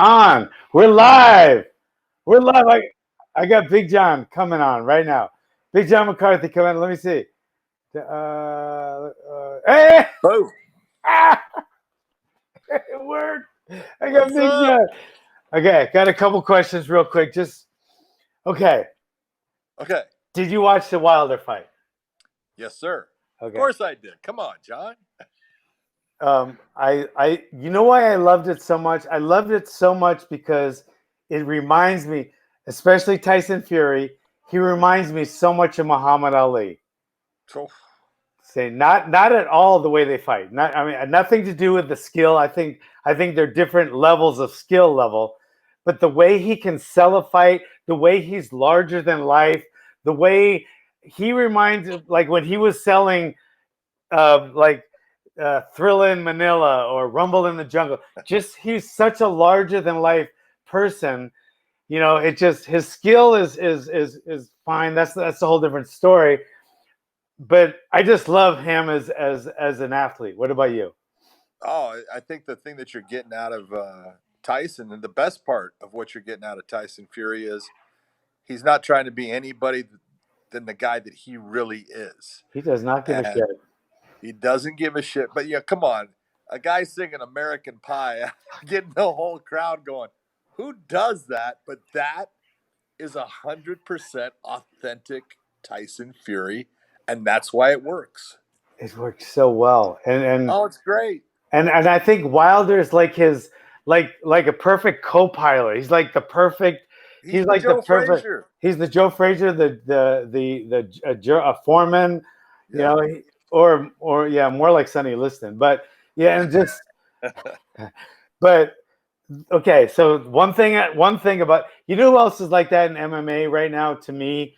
On. We're live. We're live. I got Big John coming on right now. Big John McCarthy coming. Let me see. Hey! Boom. Ah, it worked. I got What's Big up? John. Okay, got a couple questions real quick. Okay. Okay. Did you watch the Wilder fight? Yes, sir. Of Okay. course I did. Come on, John. You know why I loved it so much? I loved it so much because it reminds me, especially Tyson Fury, he reminds me so much of Muhammad Ali. Oh, Say not at all the way they fight. Nothing to do with the skill. I think they're different levels of skill level, but the way he can sell a fight, the way he's larger than life, the way he reminds like when he was selling Thrill in Manila or Rumble in the Jungle. Just he's such a larger than life person. It just his skill is fine. That's a whole different story. But I just love him as an athlete. What about you? I think the thing that you're getting out of Tyson, and the best part of what you're getting out of Tyson Fury is he's not trying to be anybody than the guy that he really is. He does not give a And shit. he doesn't give a shit. But yeah, come on. A guy singing American Pie, getting the whole crowd going. Who does that? But that is 100% authentic Tyson Fury, and that's why it works. It works so well, and Oh, it's great. and I think Wilder's like his like a perfect co-pilot. He's like the perfect. He's He's the like the Joe perfect. Frazier. He's the Joe Frazier, a foreman, Yeah. or yeah, more like Sonny Liston. But yeah, and just but okay. So one thing about who else is like that in MMA right now to me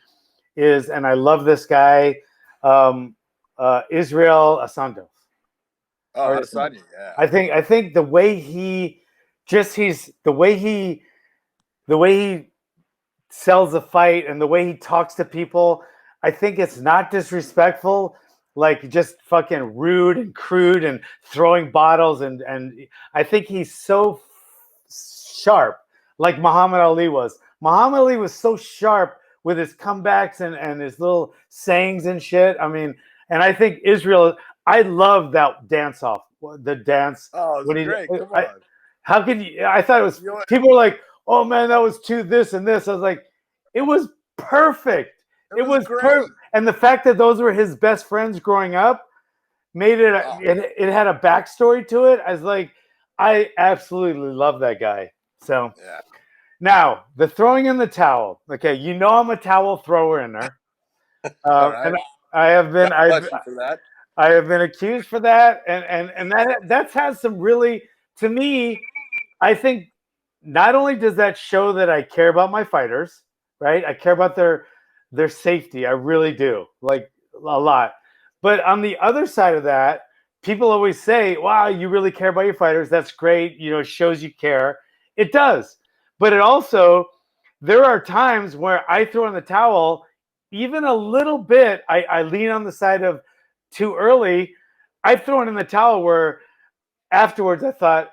is, and I love this guy, Israel Asando. Oh, Or Adesanya, yeah. I think the way he sells a fight and the way he talks to people, I think it's not disrespectful, like just fucking rude and crude and throwing bottles and I think he's so sharp, like Muhammad Ali was. Muhammad Ali was so sharp with his comebacks and his little sayings and shit. I mean, and I think Israel. I love that dance off. The dance. Oh, it's When he, great. Come on. how could you? I thought it was. You know what? People were like, "Oh man, that was too this and this." I was like, "It was perfect. It It was was great. perfect." And the fact that those were his best friends growing up made it. Oh, It had a backstory to it. I was like, I absolutely love that guy. So yeah. now the throwing in the towel. Okay, I'm a towel thrower in there, All right. and I have been. Got a question for that. I have been accused for that, and that's has some really, to me, I think not only does that show that I care about my fighters, right? I care about their safety. I really do, like a lot. But on the other side of that, people always say, "Wow, you really care about your fighters. That's great. It shows you care." It does, but it also there are times where I throw in the towel, even a little bit. I lean on the side of too early. I've thrown in the towel where afterwards I thought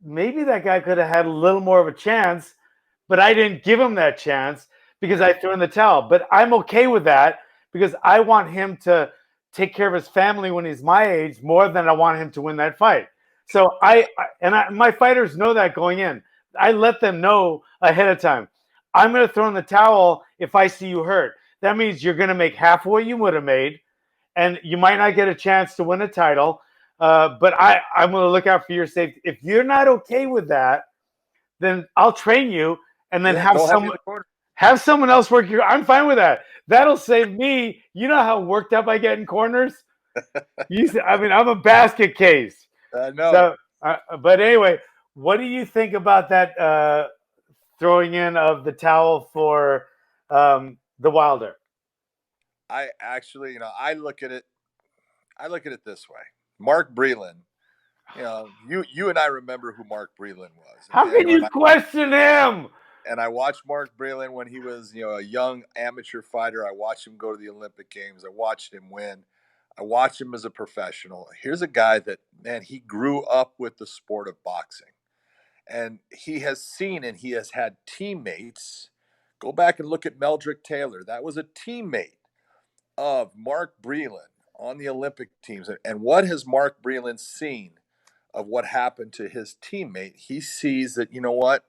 maybe that guy could have had a little more of a chance, but I didn't give him that chance because I threw in the towel. But I'm okay with that because I want him to take care of his family when he's my age more than I want him to win that fight. So my fighters know that going in. I let them know ahead of time. I'm going to throw in the towel if I see you hurt. That means you're going to make half of what you would have made, and you might not get a chance to win a title. But I'm going to look out for your safety. If you're not okay with that, then I'll train you, and then Yeah, don't have me in the corner. have someone else work your. I'm fine with that. That'll save me. You know how worked up I get in corners. I'm a basket case. I know. So, but anyway, what do you think about that throwing in of the towel for the Wilder? I actually, I look at it. I look at it this way. Mark Breland. You and I remember who Mark Breland was. How can you question him? And I watched Mark Breland when he was, a young amateur fighter. I watched him go to the Olympic Games. I watched him win. I watched him as a professional. Here's a guy that, man, he grew up with the sport of boxing. And he has seen and he has had teammates. Go back and look at Meldrick Taylor. That was a teammate of Mark Breland on the Olympic teams. And what has Mark Breland seen of what happened to his teammate? He sees that, you know what?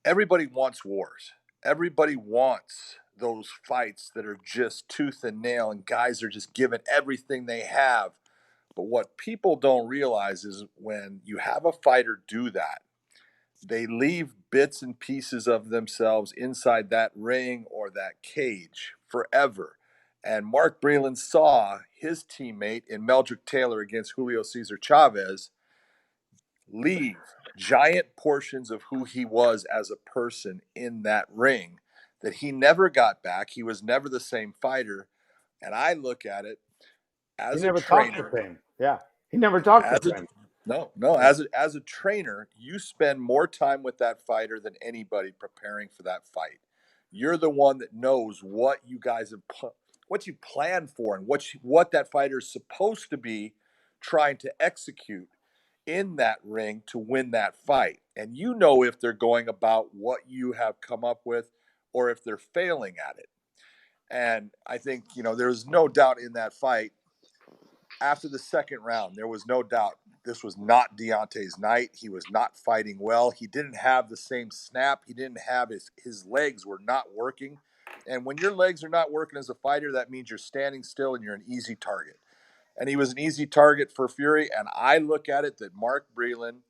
Everybody wants wars. Everybody wants those fights that are just tooth and nail and guys are just giving everything they have. But what people don't realize is when you have a fighter do that, they leave bits and pieces of themselves inside that ring or that cage forever. And Mark Breland saw his teammate in Meldrick Taylor against Julio Cesar Chavez leave giant portions of who he was as a person in that ring that he never got back. He was never the same fighter. And I look at it He as a never talked the trainer, same. Yeah, he never talked the as a same. no, Yeah. as a trainer, you spend more time with that fighter than anybody preparing for that fight. You're the one that knows what you guys have what you plan for and what that fighter is supposed to be trying to execute in that ring to win that fight. And you know if they're going about what you have come up with or if they're failing at it. And I think, there's no doubt in that fight after the second round, there was no doubt this was not Deontay's night. He was not fighting well. He didn't have the same snap. He didn't have his legs were not working. And when your legs are not working as a fighter, that means you're standing still and you're an easy target. And he was an easy target for Fury. And I look at it that Mark Breland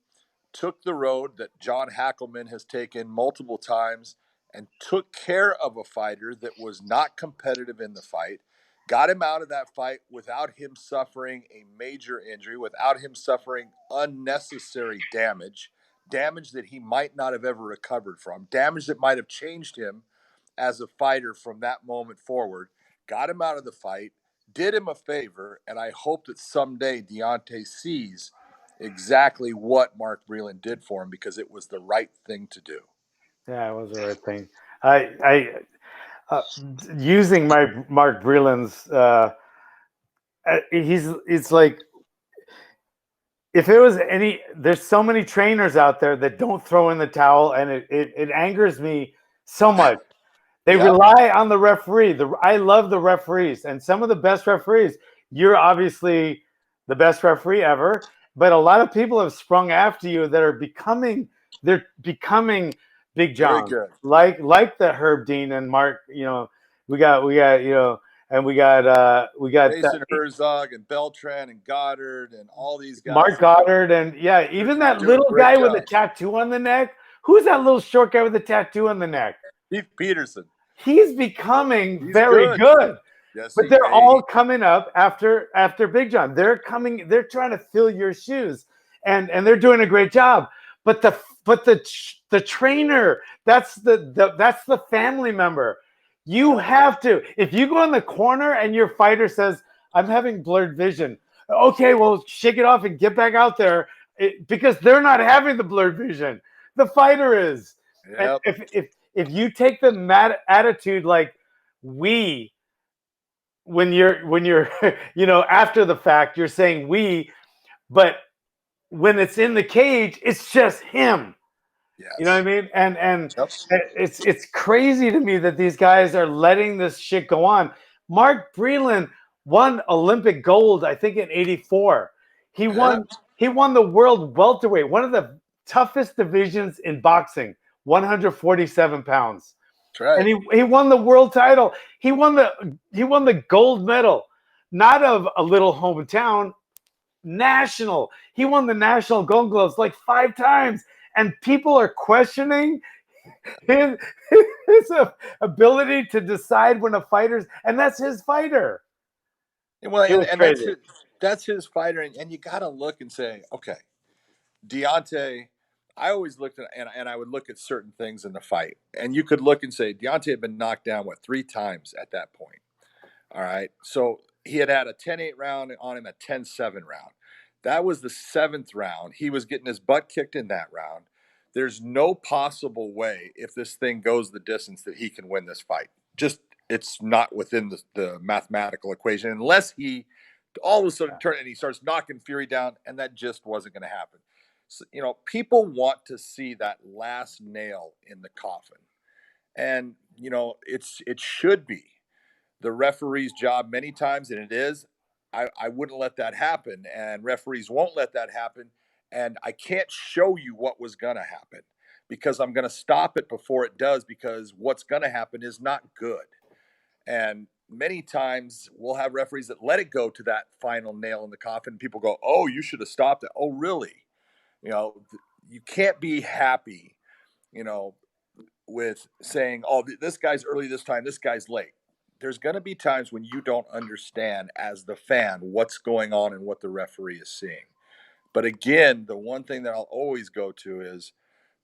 took the road that John Hackleman has taken multiple times and took care of a fighter that was not competitive in the fight, got him out of that fight without him suffering a major injury, without him suffering unnecessary damage that he might not have ever recovered from, damage that might have changed him as a fighter from that moment forward, got him out of the fight, did him a favor, and I hope that someday Deontay sees exactly what Mark Breland did for him because it was the right thing to do. Yeah, it was the right thing. I uh, using my Mark Breland's. It's like if it was any. There's so many trainers out there that don't throw in the towel, and it angers me so much. They Yep. rely on the referee. I love the referees, and some of the best referees. You're obviously the best referee ever, but a lot of people have sprung after you that are becoming. They're becoming Big Very John, good. like the Herb Dean and Mark. We got and we got Jason Herzog and Beltran and Goddard and all these guys Mark that Goddard, and yeah, even they're that doing a little great guy with a job. tattoo on the neck. Who's that little short guy with the tattoo on the neck? Keith Peterson. He's becoming He's very good. good. Yes, But they're all coming up after Big John. They're trying to fill your shoes, and they're doing a great job. But the trainer, that's the family member. You have to, if you go in the corner and your fighter says, "I'm having blurred vision," okay, well, shake it off and get back out there because they're not having the blurred vision. The fighter is. And Yep. if you take the mad attitude like we when you're after the fact you're saying we, but when it's in the cage it's just him. Yes. You know what I mean? And Yep. it's crazy to me that these guys are letting this shit go on. Mark Breland won Olympic gold, I think, in '84. He won the world welterweight, one of the toughest divisions in boxing, 147 pounds. That's right. And he won the world title. He won the gold medal, not of a little hometown, national. He won the national gold gloves like 5 times, and people are questioning his, his ability to decide when a fighter's, and that's his fighter. Well, and Crazy. that's his fighter, and you got to look and say, okay, Deontay. I always looked at and I would look at certain things in the fight, and you could look and say Deontay had been knocked down 3 times at that point. All right, so he had a 10-8 round on him, a 10-7 round. That was the 7th round. He was getting his butt kicked in that round. There's no possible way if this thing goes the distance that he can win this fight. Just it's not within the mathematical equation unless he all of a sudden turn and he starts knocking Fury down, and that just wasn't going to happen. people want to see that last nail in the coffin. And, it should be the referee's job many times, and it is. I wouldn't let that happen, and referees won't let that happen. And I can't show you what was going to happen because I'm going to stop it before it does, because what's going to happen is not good. And many times we'll have referees that let it go to that final nail in the coffin. People go, "Oh, you should have stopped it." Oh, really? You can't be happy, you know, with saying, "Oh, this guy's early this time, this guy's late." There's going to be times when you don't understand as the fan what's going on and what the referee is seeing. But again, the one thing that I'll always go to is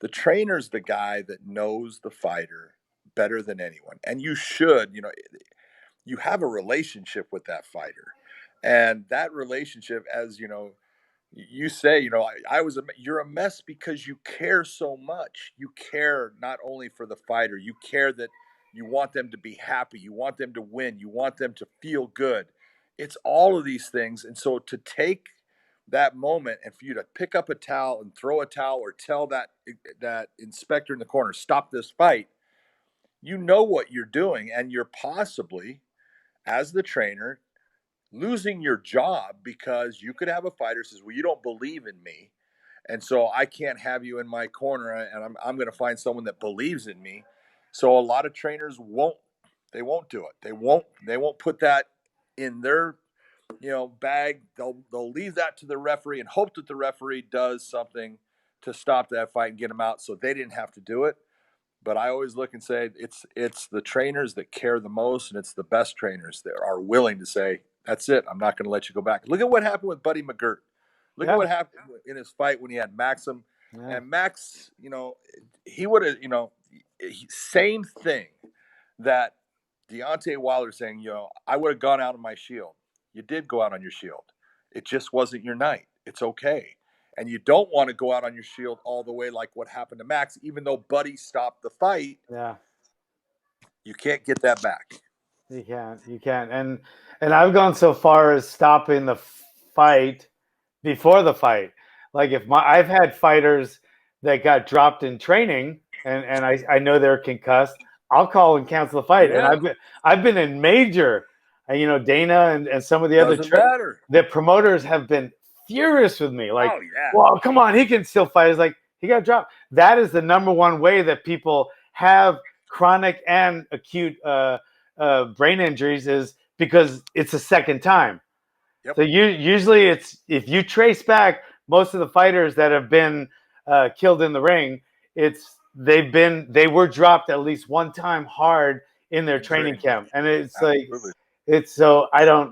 the trainer's the guy that knows the fighter better than anyone. And you should, you have a relationship with that fighter. And that relationship, as you say, you're a mess because you care so much. You care not only for the fighter, you care that you want them to be happy, you want them to win, you want them to feel good. It's all of these things. And so to take that moment and for you to pick up a towel and throw a towel or tell that inspector in the corner, "Stop this fight," you know what you're doing, and you're possibly, as the trainer, losing your job because you could have a fighter says, "Well, you don't believe in me, and so I can't have you in my corner, and I'm going to find someone that believes in me." So a lot of trainers won't do it. They won't put that in their bag. They'll leave that to the referee and hope that the referee does something to stop that fight and get them out, so they didn't have to do it. But I always look and say it's the trainers that care the most, and it's the best trainers that are willing to say, "That's it. I'm not going to let you go back." Look at what happened with Buddy McGirt. Look at Yeah. what happened in his fight when he had Maxim. Yeah. And Max, he would have, same thing that Deontay Wilder saying, "I would have gone out on my shield." You did go out on your shield. It just wasn't your night. It's okay. And you don't want to go out on your shield all the way like what happened to Max, even though Buddy stopped the fight. Yeah. You can't get that back. You can't. And I've gone so far as stopping the fight before the fight. Like I've had fighters that got dropped in training and I know they're concussed, I'll call and cancel the fight. And Yeah. I've been in major, Dana and some of the other Doesn't matter. the promoters have been furious with me. Like, Oh, yeah. well, come on, he can still fight. It's like he got dropped. That is the number one way that people have chronic and acute brain injuries, is because it's a second time. Yep. So usually it's, if you trace back most of the fighters that have been killed in the ring, they were dropped at least one time hard in their training camp, and it's Absolutely. like it's so I don't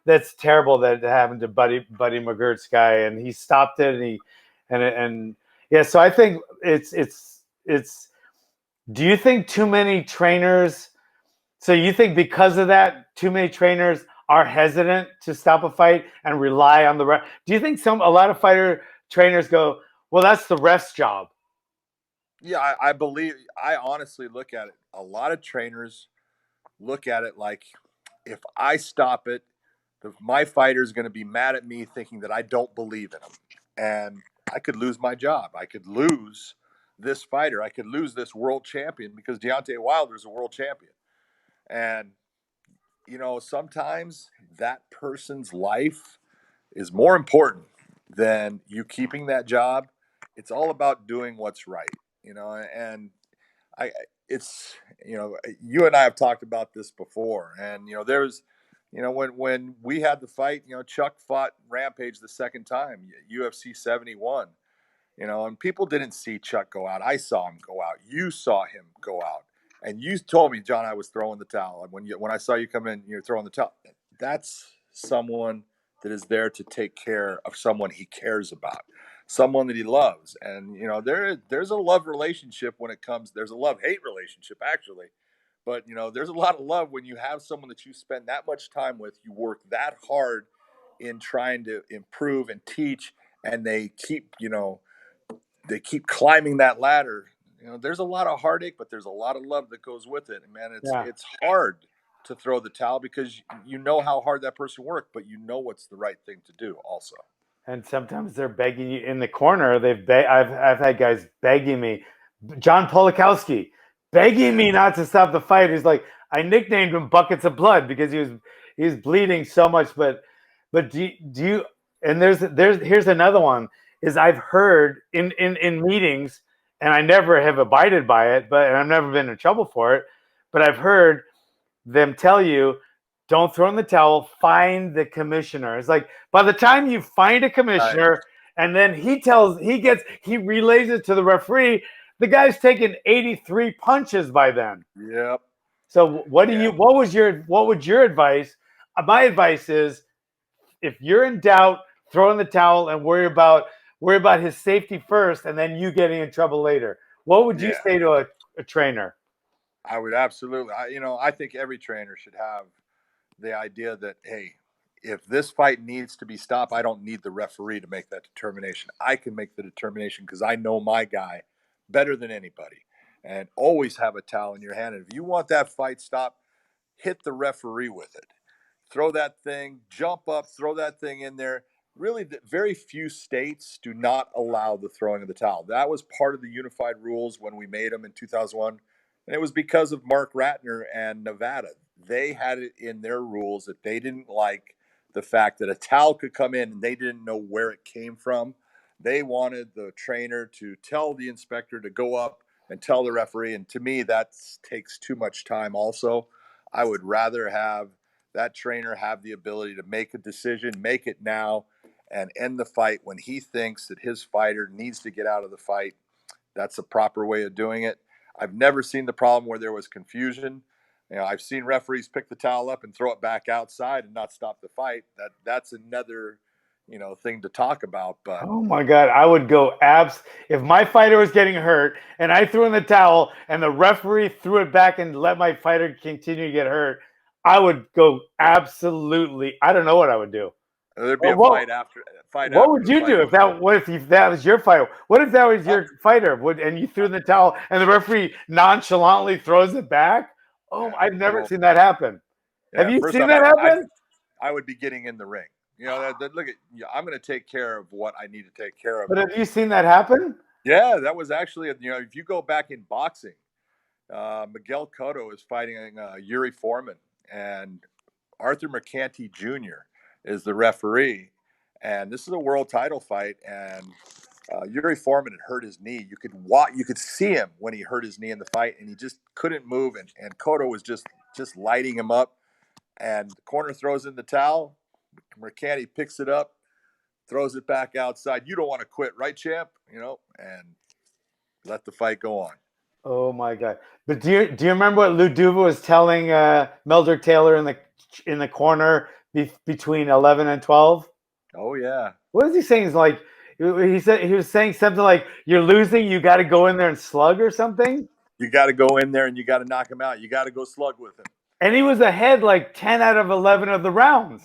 that's terrible that it happened to Buddy McGirt's guy, and he stopped it, and yeah. So I think it's. Do you think too many trainers? So you think because of that, too many trainers are hesitant to stop a fight and rely on the ref? Do you think a lot of fighter trainers go, "Well, that's the ref's job"? Yeah, I honestly look at it. A lot of trainers look at it like, if I stop it, my fighter is going to be mad at me thinking that I don't believe in him. And I could lose my job. I could lose this fighter. I could lose this world champion, because Deontay Wilder is a world champion. And, sometimes that person's life is more important than you keeping that job. It's all about doing what's right, and I, it's, you and I have talked about this before, and, there's, when we had the fight, Chuck fought Rampage the second time, UFC 71, and people didn't see Chuck go out. I saw him go out. You saw him go out. And you told me, "John, I was throwing the towel." And when I saw you come in, you're throwing the towel. That's someone that is there to take care of someone he cares about, someone that he loves. And, there's a love relationship when it comes. There's a love-hate relationship, actually. But, there's a lot of love when you have someone that you spend that much time with, you work that hard in trying to improve and teach, and they keep climbing that ladder. There's a lot of heartache, but there's a lot of love that goes with it. And man, it's hard to throw the towel, because you know how hard that person worked, but you know what's the right thing to do also. And sometimes they're begging you in the corner. I've had guys begging me, John Polakowski, begging me not to stop the fight. He's like, I nicknamed him Buckets of Blood because he was bleeding so much. But do you? And there's here's another one is I've heard in meetings, and I never have abided by it, and I've never been in trouble for it. But I've heard them tell you, don't throw in the towel, find the commissioner. It's like by the time you find a commissioner and then he relays it to the referee, the guy's taken 83 punches by then. Yep. So what would your advice? My advice is if you're in doubt, throw in the towel and worry about his safety first and then you getting in trouble later. What would you say to a trainer? I would absolutely. I think every trainer should have the idea that, hey, if this fight needs to be stopped, I don't need the referee to make that determination. I can make the determination because I know my guy better than anybody. And always have a towel in your hand. And if you want that fight stopped, hit the referee with it. Throw that thing, jump up, throw that thing in there. Really, very few states do not allow the throwing of the towel. That was part of the unified rules when we made them in 2001. And it was because of Mark Ratner and Nevada. They had it in their rules that they didn't like the fact that a towel could come in and they didn't know where it came from. They wanted the trainer to tell the inspector to go up and tell the referee. And to me, that takes too much time also. I would rather have that trainer have the ability to make a decision, make it now, and end the fight when he thinks that his fighter needs to get out of the fight. That's the proper way of doing it. I've never seen the problem where there was confusion. I've seen referees pick the towel up and throw it back outside and not stop the fight. That's another, thing to talk about. But oh my God, I would go if my fighter was getting hurt and I threw in the towel and the referee threw it back and let my fighter continue to get hurt, I would go absolutely. I don't know what I would do. there'd be a fight after. What would you do if that was your fighter? What if that was your fighter? And you threw in the towel and the referee nonchalantly throws it back? Oh, I've never seen that happen. Have you seen that happen? I would be getting in the ring. Look at. I'm going to take care of what I need to take care of. But have you seen that happen? Yeah, that was actually. If you go back in boxing, Miguel Cotto is fighting Yuri Foreman, and Arthur Mercanti Jr. is the referee. And this is a world title fight, and Yuri Foreman had hurt his knee. You could see him when he hurt his knee in the fight, and he just couldn't move. And Cotto was just lighting him up. And the corner throws in the towel. Mercanti picks it up, throws it back outside. You don't want to quit, right, champ? And let the fight go on. Oh my God! But do you remember what Lou Duva was telling Melder Taylor in the corner between 11 and 12? Oh yeah. What was he saying? He's like he was saying something like, "You're losing. You got to go in there and slug or something." You got to go in there and you got to knock him out. You got to go slug with him. And he was ahead like 10 out of 11 of the rounds.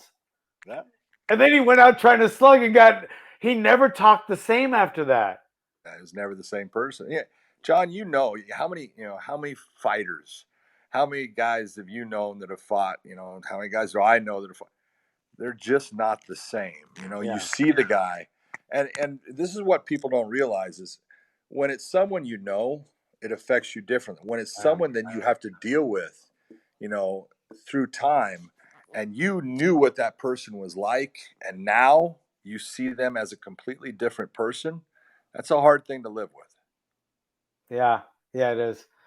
Yeah. And then he went out trying to slug and he never talked the same after that. He was never the same person. Yeah. John, how many fighters, how many guys have you known that have fought, how many guys do I know that have fought? They're just not the same. You see the guy. And this is what people don't realize is when it's someone it affects you differently. When it's someone that you have to deal with, through time, and you knew what that person was like, and now you see them as a completely different person, that's a hard thing to live with. Yeah, it is.